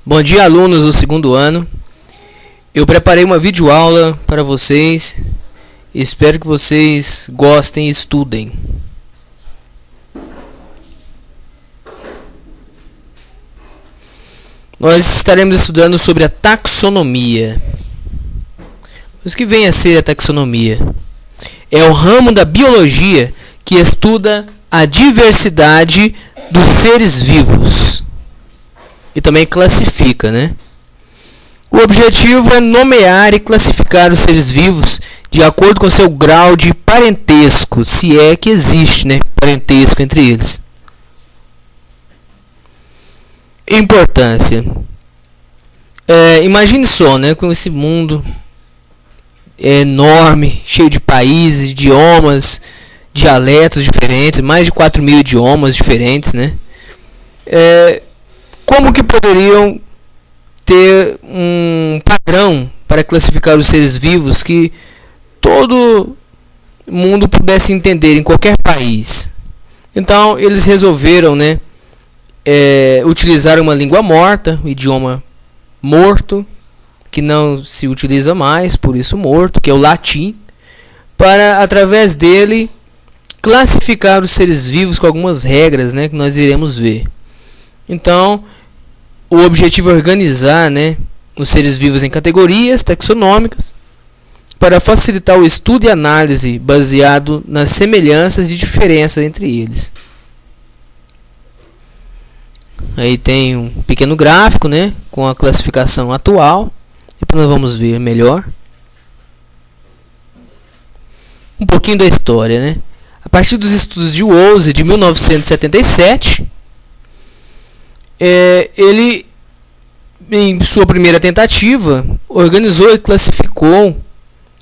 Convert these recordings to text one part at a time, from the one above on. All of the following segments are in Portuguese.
Bom dia, alunos do segundo ano. Eu preparei uma videoaula para vocês. Espero que vocês gostem e estudem. Nós estaremos estudando sobre a taxonomia. Mas o que vem a ser a taxonomia? É o ramo da biologia que estuda a diversidade dos seres vivos. E também classifica, né? O objetivo é nomear e classificar os seres vivos de acordo com seu grau de parentesco, se é que existe, né, parentesco entre eles. Importância. Imagine só, né, com esse mundo enorme, cheio de países, idiomas, dialetos diferentes, mais de 4.000 idiomas diferentes, né? Como que poderiam ter um padrão para classificar os seres vivos que todo mundo pudesse entender em qualquer país? Então eles resolveram, né, utilizar uma língua morta, um idioma morto, que não se utiliza mais, por isso morto, que é o latim, para através dele classificar os seres vivos com algumas regras, né, que nós iremos ver. Então, o objetivo é organizar, né, os seres vivos em categorias taxonômicas para facilitar o estudo e análise baseado nas semelhanças e diferenças entre eles. Aí tem um pequeno gráfico, né, com a classificação atual. Depois nós vamos ver melhor um pouquinho da história, né? A partir dos estudos de Woese de 1977, ele, em sua primeira tentativa, organizou e classificou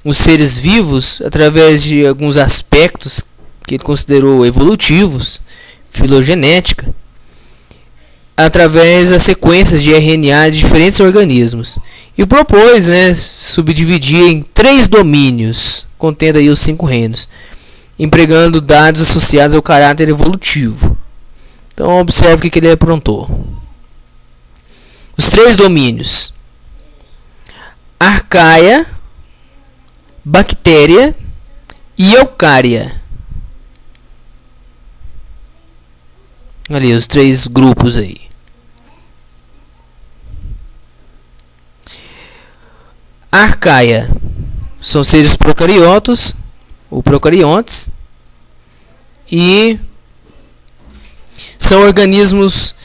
os seres vivos através de alguns aspectos que ele considerou evolutivos, filogenética, através das sequências de RNA de diferentes organismos, e propôs, né, subdividir em 3 domínios, contendo aí os 5 reinos, empregando dados associados ao caráter evolutivo. Então observe o que ele aprontou. Os 3 domínios: arcaia, bactéria e eucária. Ali os 3 grupos aí. Arcaia são seres procariotos ou procariontes, e são organismos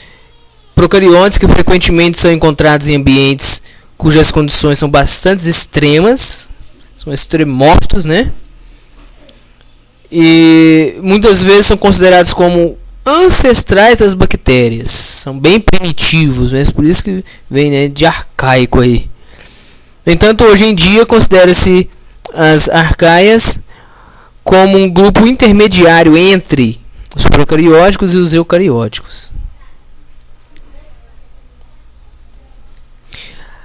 procariontes que frequentemente são encontrados em ambientes cujas condições são bastante extremas, são extremófitos, né? E muitas vezes são considerados como ancestrais das bactérias, são bem primitivos, mas por isso que vem, né, de arcaico aí. No entanto, hoje em dia considera-se as arcaias como um grupo intermediário entre os procarióticos e os eucarióticos.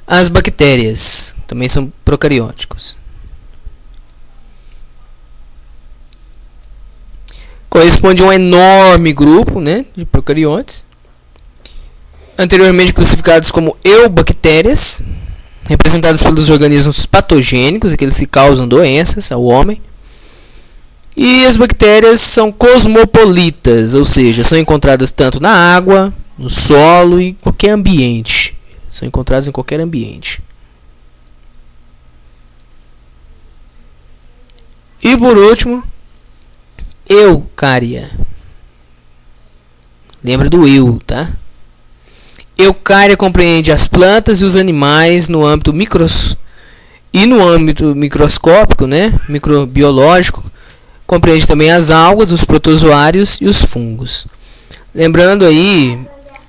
As bactérias também são procarióticos. Corresponde a um enorme grupo, né, de procariontes, anteriormente classificados como eubactérias, representados pelos organismos patogênicos, aqueles que causam doenças ao homem. E as bactérias são cosmopolitas, ou seja, são encontradas tanto na água, no solo e em qualquer ambiente. São encontradas em qualquer ambiente. E por último, eucária. Lembra do eu, tá? Eucária compreende as plantas e os animais no âmbito microscópico, né, microbiológico. Compreende também as algas, os protozoários e os fungos. Lembrando aí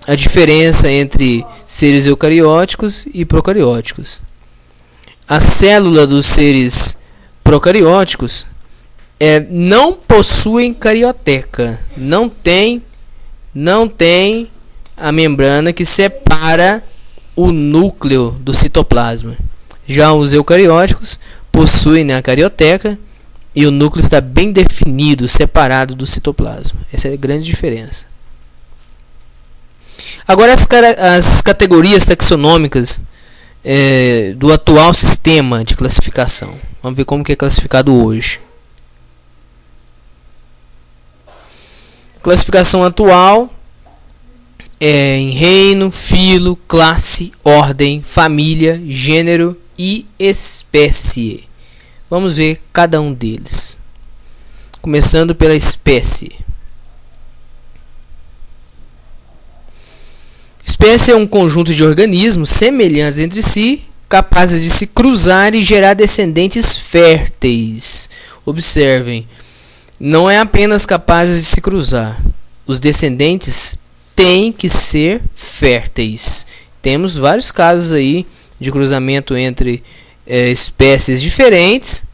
a diferença entre seres eucarióticos e procarióticos. A célula dos seres procarióticos não possuem carioteca, não tem a membrana que separa o núcleo do citoplasma. Já os eucarióticos possuem, né, a carioteca, e o núcleo está bem definido, separado do citoplasma. Essa é a grande diferença. Agora as categorias taxonômicas do atual sistema de classificação. Vamos ver como que é classificado hoje. Classificação atual é em reino, filo, classe, ordem, família, gênero e espécie. Vamos ver cada um deles. Começando pela espécie. Espécie é um conjunto de organismos semelhantes entre si, capazes de se cruzar e gerar descendentes férteis. Observem, não é apenas capazes de se cruzar. Os descendentes têm que ser férteis. Temos vários casos aí de cruzamento entre espécies diferentes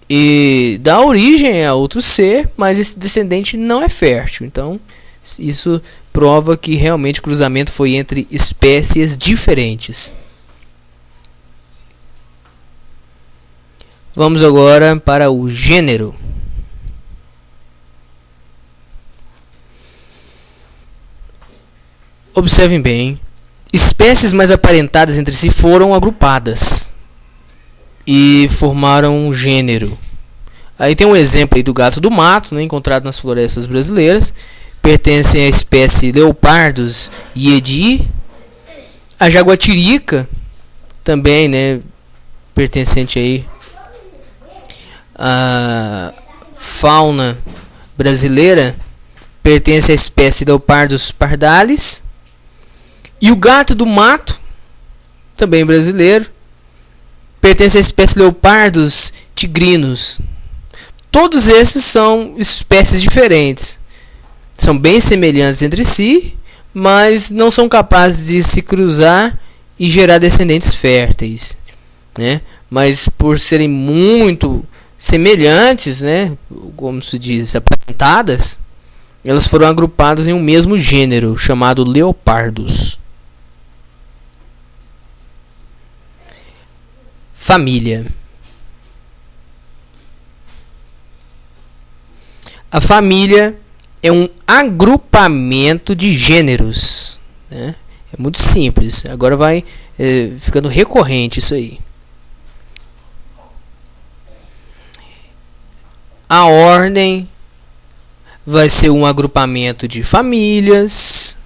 e dá origem a outro ser, mas esse descendente não é fértil. Então, isso prova que realmente o cruzamento foi entre espécies diferentes. Vamos agora para o gênero. Observem bem, espécies mais aparentadas entre si foram agrupadas e formaram um gênero. Aí tem um exemplo aí do gato do mato, né, encontrado nas florestas brasileiras. Pertencem à espécie Leopardos iedii. A jaguatirica, também, né, pertencente aí à fauna brasileira, pertence à espécie Leopardos pardalis. E o gato do mato, também brasileiro, pertence à espécie Leopardos tigrinos. Todos esses são espécies diferentes. São bem semelhantes entre si, mas não são capazes de se cruzar e gerar descendentes férteis, né? Mas por serem muito semelhantes, né, como se diz, aparentadas, elas foram agrupadas em um mesmo gênero, chamado Leopardos. Família. A família é um agrupamento de gêneros, né? É muito simples. Agora vai ficando recorrente isso aí. A ordem vai ser um agrupamento de famílias,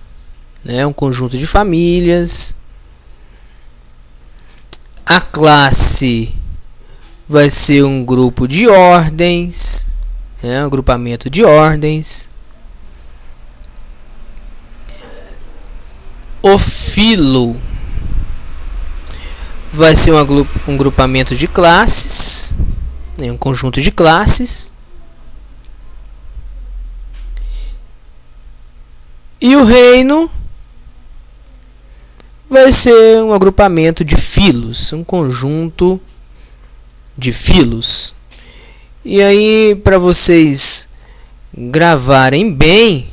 né? Um conjunto de famílias. A classe vai ser um grupo de ordens, né? Um agrupamento de ordens. O filo vai ser um grupamento de classes, né? Um conjunto de classes. E o reino vai ser um agrupamento de filos, um conjunto de filos. E aí, para vocês gravarem bem,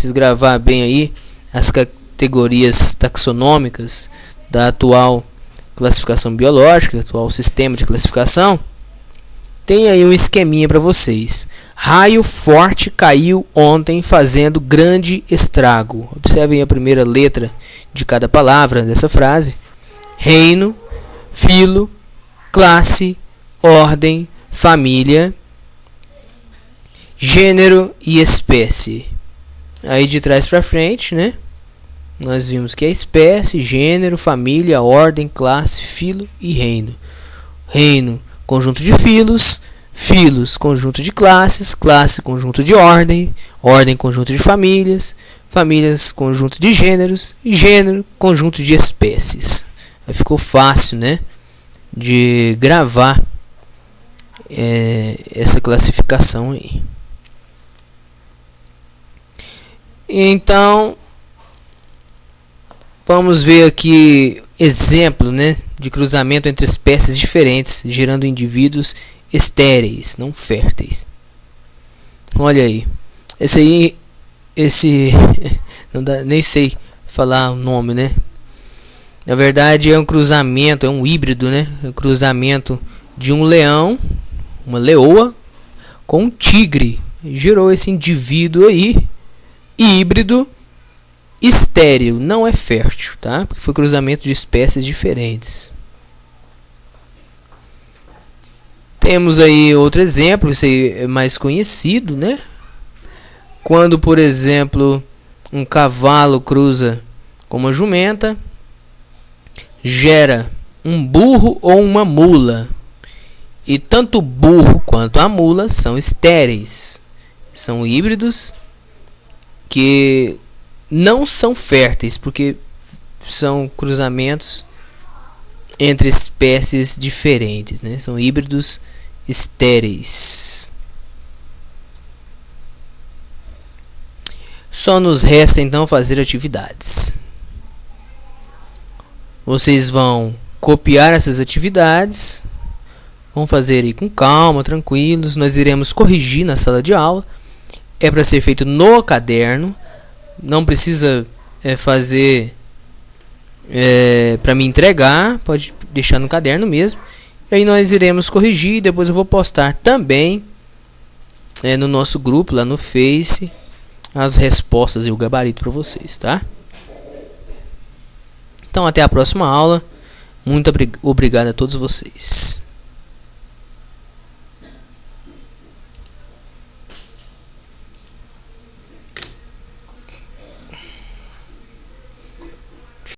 gravar bem aí as categorias taxonômicas da atual classificação biológica, do atual sistema de classificação, tem aí um esqueminha para vocês. Raio forte caiu ontem fazendo grande estrago. Observem a primeira letra de cada palavra dessa frase. Reino, filo, classe, ordem, família, gênero e espécie. Aí de trás para frente, né, nós vimos que é espécie, gênero, família, ordem, classe, filo e reino. Reino, conjunto de filos. Filos, conjunto de classes. Classe, conjunto de ordem. Ordem, conjunto de famílias. Famílias, conjunto de gêneros. E gênero, conjunto de espécies. Aí ficou fácil, né, de gravar essa classificação aí. Então, vamos ver aqui exemplo, né, de cruzamento entre espécies diferentes, gerando indivíduos estéreis, não férteis. Olha aí, esse não dá, nem sei falar o nome, né? Na verdade é um cruzamento, é um híbrido, né? É um cruzamento de um leão, uma leoa, com um tigre. Gerou esse indivíduo aí, híbrido, estéril, não é fértil, tá? Porque foi cruzamento de espécies diferentes. Temos aí outro exemplo, esse aí é mais conhecido, né? Quando, por exemplo, um cavalo cruza com uma jumenta, gera um burro ou uma mula. E tanto o burro quanto a mula são estéreis. São híbridos que não são férteis, porque são cruzamentos entre espécies diferentes, né? São híbridos estéreis. Só nos resta então fazer atividades. Vocês vão copiar essas atividades, vão fazer aí com calma, tranquilos. Nós iremos corrigir na sala de aula. É para ser feito no caderno. Não precisa fazer para me entregar, pode deixar no caderno mesmo. E aí nós iremos corrigir. Depois eu vou postar também no nosso grupo lá no Face as respostas e o gabarito para vocês, tá? Então até a próxima aula. Muito obrigado a todos vocês.